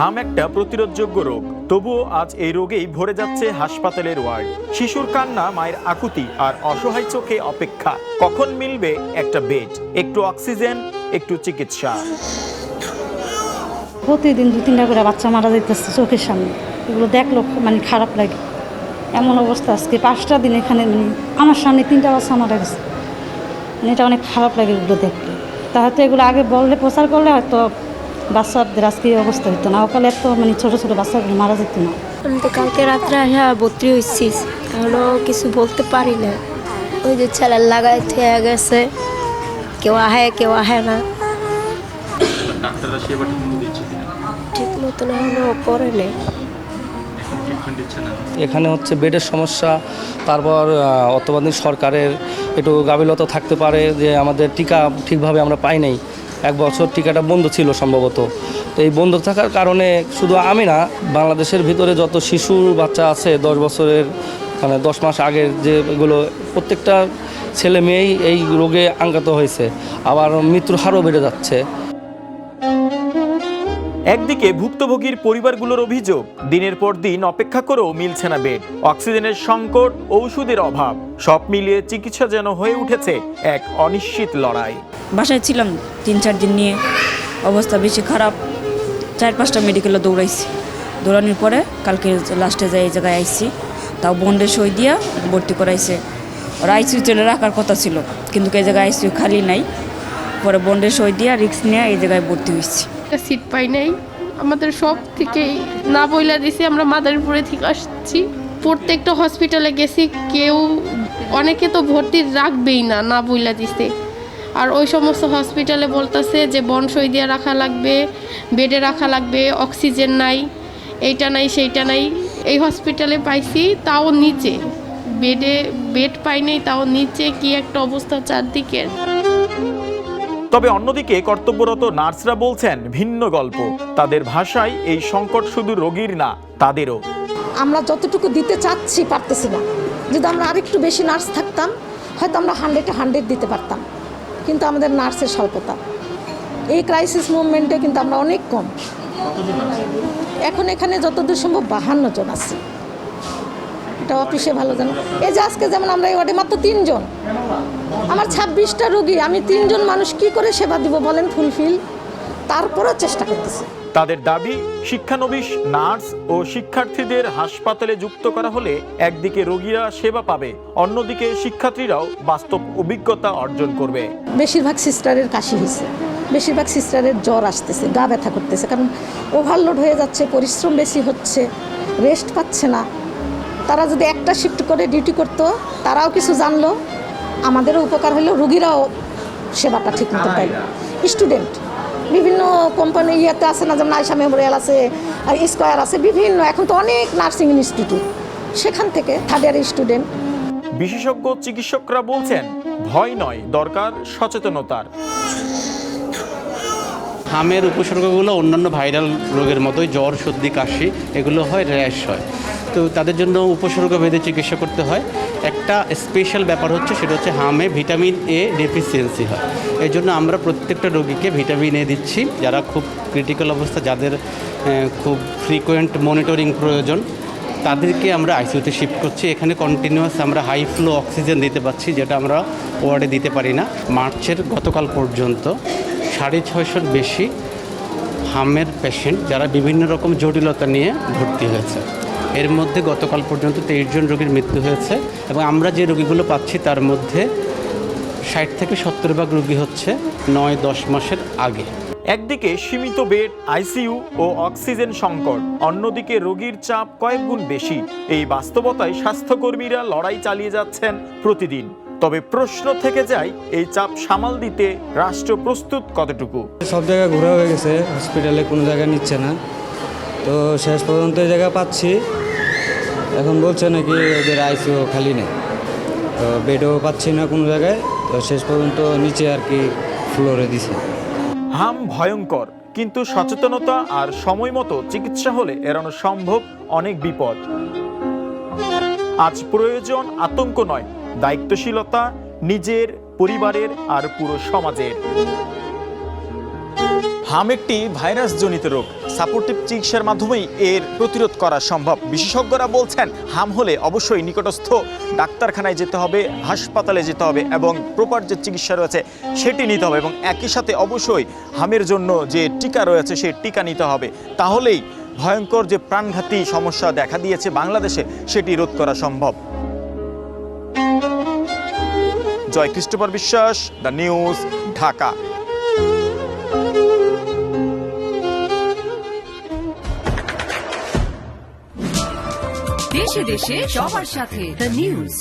হাম একটা প্রতিরোধযোগ্য রোগ, তবুও আজ এই রোগেই ভরে যাচ্ছে হাসপাতালের ওয়ার্ড। শিশুর কান্না, মায়ের আকুতি আর অসহায় চোখে অপেক্ষা, কখন মিলবে একটা বেড, একটু অক্সিজেন, একটু চিকিৎসা। প্রতিদিন 2-3টা করে বাচ্চা মারা যাইতেছে চোখের সামনে, এগুলো দেখলো মানে খারাপ লাগে। এমন অবস্থা আজকে 5টা দিন এখানে মানে আমার সামনে 3টা বাচ্চা মারা গেছে, মানে এটা অনেক খারাপ লাগে এগুলো দেখলে। তা হয়তো এগুলো আগে বললে, প্রচার করলে হয়তো বাচ্চাদের আজকে এই অবস্থা হতো না। ওকালে এত মানে ছোটো ছোটো বাচ্চাগুলো মারা যেত না। আমি তো কালকে রাত্রে ভর্তি হয়েছি, এখনো কিছু বলতে পারি না। ওই যে ছেলের লাগাই থেকে গেছে, কেউ আহে না, ঠিক মতন এখনো করে নেই। এখানে হচ্ছে বেডের সমস্যা, তারপর অত্যাধুনিক সরকারের একটু গাফিলতি থাকতে পারে যে আমাদের টিকা ঠিকভাবে আমরা পাই নাই। 1 বছর টিকাটা বন্ধ ছিল সম্ভবত। তো এই বন্ধ থাকার কারণে শুধু আমি না, বাংলাদেশের ভিতরে যত শিশু বাচ্চা আছে 10 বছরের মানে 10 মাস আগের যেগুলো, প্রত্যেকটা ছেলে মেয়েই এই রোগে আক্রান্ত হয়েছে, আবার মৃত্যুর হারও বেড়ে যাচ্ছে। একদিকে ভুক্তভোগীর পরিবারগুলোর অভিযোগ, দিনের পর দিন অপেক্ষা করেও মিলছে না বেড, অক্সিজেনের সংকট, ঔষধের অভাব, সব মিলিয়ে চিকিৎসা যেন হয়ে উঠেছে এক অনিশ্চিত লড়াই। বাসায় ছিলাম 3-4 দিন নিয়ে, অবস্থা বেশি খারাপ। 4-5টা মেডিকেলে দৌড়াইছি, দৌড়ানোর পরে কালকে লাস্টে যাই এই জায়গায় আইসি, তাও বন্ডে সই দিয়া ভর্তি করাইছে। ওরা আইসিইউতে রাখার কথা ছিল, কিন্তু এই জায়গায় আইসিইউ খালি নাই। পরে বন্ডে সই দিয়া রিস্ক নিয়ে এই জায়গায় ভর্তি হয়েছি। সিট পাই নাই, আমাদের সব থেকেই না বইলা দিছি। আমরা মাদারীপুরে থেকে আসছি, প্রত্যেকটা হসপিটালে গেছি, কেউ অনেকে তো ভর্তি রাখবেই না, না বইলা দিছে। আর ওই সমস্ত হসপিটালে বলতেছে যে বন্ড সই দিয়ে রাখা লাগবে, বেডে রাখা লাগবে, অক্সিজেন নাই, এইটা নাই সেইটা নাই। এই হসপিটালে পাইছি তাও নিচে, বেড পাই নাই তাও নিচে, কি একটা অবস্থা চারদিকের। তবে অন্যদিকে কর্তব্যরত নার্সরা বলছেন ভিন্ন গল্প। তাদের ভাষায় এই সংকট শুধু রোগীর না, তাদেরও। আমরা যতটুকু দিতে চাচ্ছি পারতেছি না। যদি আমরা আরেকটু বেশি নার্স থাকতাম, হয়তো আমরা 100-100 দিতে পারতাম, কিন্তু আমাদের নার্সের স্বল্পতা। এই ক্রাইসিস মুভমেন্টে কিন্তু আমরা অনেক কম। এখন এখানে যতদূর সম্ভব 52 জন আছে, এটা অফিসে ভালো জানো। এই যে আজকে যেমন আমরা এই ওয়ার্ডে মাত্র 3 জন, আমার 26টা রোগী, আমি 3 জন মানুষ কি করে সেবা দিব বলেন ফুলফিল? তারপরেও চেষ্টা করতেছি। তাদের দাবি, শিক্ষানবিশ নার্স ও শিক্ষার্থীদের হাসপাতালে যুক্ত করা হলে একদিকে রোগীরা সেবা পাবে, অন্যদিকে শিক্ষার্থীরাও বাস্তব অভিজ্ঞতা অর্জন করবে। বেশিরভাগ সিস্টারের কাশি হয়েছে, বেশিরভাগ সিস্টারের জ্বর আসতেছে, গা ব্যথা করতেছে, কারণ ওভারলোড হয়ে যাচ্ছে, পরিশ্রম বেশি হচ্ছে, রেস্ট পাচ্ছে না। তারা যদি একটা শিফট করে ডিউটি করতো, তারাও কিছু জানলো, আমাদেরও উপকার হলো, রুগীরাও সেবাটা ঠিক মতো পাইল। স্টুডেন্ট বিভিন্ন কোম্পানি ইয়েতে আছে না, যেমন আয়শা মেমোরিয়াল আছে, আর স্কয়ার আছে, বিভিন্ন এখন তো অনেক নার্সিং ইনস্টিটিউট, সেখান থেকে 3rd ইয়ারের স্টুডেন্ট। বিশেষজ্ঞ চিকিৎসকরা বলছেন ভয় নয়, দরকার সচেতনতার। হামের উপসর্গগুলো অন্যান্য ভাইরাল রোগের মতোই, জ্বর, সর্দি, কাশি এগুলো হয়, র্যাশ হয়। তো তাদের জন্য উপসর্গ ভেদে চিকিৎসা করতে হয়। একটা স্পেশাল ব্যাপার হচ্ছে, সেটা হচ্ছে হামে ভিটামিন এ ডেফিসিয়েন্সি হয়। এই জন্য আমরা প্রত্যেকটা রোগীকে ভিটামিন এ দিচ্ছি, যারা খুব ক্রিটিক্যাল অবস্থা, যাদের খুব ফ্রিকোয়েন্ট মনিটরিং প্রয়োজন, তাদেরকে আমরা আইসিইউতে শিফট করছি। এখানে কন্টিনিউয়াস আমরা হাই ফ্লো অক্সিজেন দিতে পারছি, যেটা আমরা ওয়ার্ডে দিতে পারি না। মার্চের গতকাল পর্যন্ত 650-র বেশি হামের পেশেন্ট, যারা বিভিন্ন রকম জটিলতা নিয়ে ভর্তি হয়েছে। এর মধ্যে গতকাল পর্যন্ত 23 জন রোগীর মৃত্যু হয়েছে, এবং আমরা যে রোগীগুলো পাচ্ছি তার মধ্যে 60-70 ভাগ রোগী হচ্ছে 9-10 মাসের আগে। একদিকে সীমিত বেড, আইসিইউ ও অক্সিজেন সংকট, অন্যদিকে রোগীর চাপ কয়েক গুণ বেশি। এই বাস্তবতায় স্বাস্থ্যকর্মীরা লড়াই চালিয়ে যাচ্ছেন প্রতিদিন। তবে প্রশ্ন থেকে যায়, এই চাপ সামাল দিতে রাষ্ট্র প্রস্তুত কতটুকু? সব জায়গায় ঘোরা হয়ে গেছে, হসপিটালে কোনো জায়গায় নিচ্ছে না, তো শেষ পর্যন্ত এই জায়গা পাচ্ছি। এখন বলছে নাকি ওদের আইসিইউ খালি নেই, তো বেডও পাচ্ছি না কোনো জায়গায়, তো শেষ পর্যন্ত নিচে আর কি ফ্লোরে দিছে। হাম ভয়ঙ্কর, কিন্তু সচেতনতা আর সময় মতো চিকিৎসা হলে এড়ানো সম্ভব অনেক বিপদ। আজ প্রয়োজন আতঙ্ক নয়, দায়িত্বশীলতা, নিজের, পরিবারের আর পুরো সমাজের। হাম একটি ভাইরাসজনিত রোগ। সাপোর্টিভ চিকিৎসার মাধ্যমেই এর প্রতিরোধ করা সম্ভব। বিশেষজ্ঞরা বলছেন হাম হলে অবশ্যই নিকটস্থ ডাক্তারখানায় যেতে হবে, হাসপাতালে যেতে হবে এবং প্রপার যে চিকিৎসা রয়েছে সেটি নিতে হবে এবং একই সাথে অবশ্যই হামের জন্য যে টিকা রয়েছে সেই টিকা নিতে হবে। তাহলেই ভয়ঙ্কর যে প্রাণঘাতী সমস্যা দেখা দিয়েছে বাংলাদেশে সেটি রোধ করা সম্ভব। জয় ক্রিস্টোফার বিশ্বাস, দ্য নিউজ, ঢাকা। দেশে দেশে সবার সাথে দ্য নিউজ।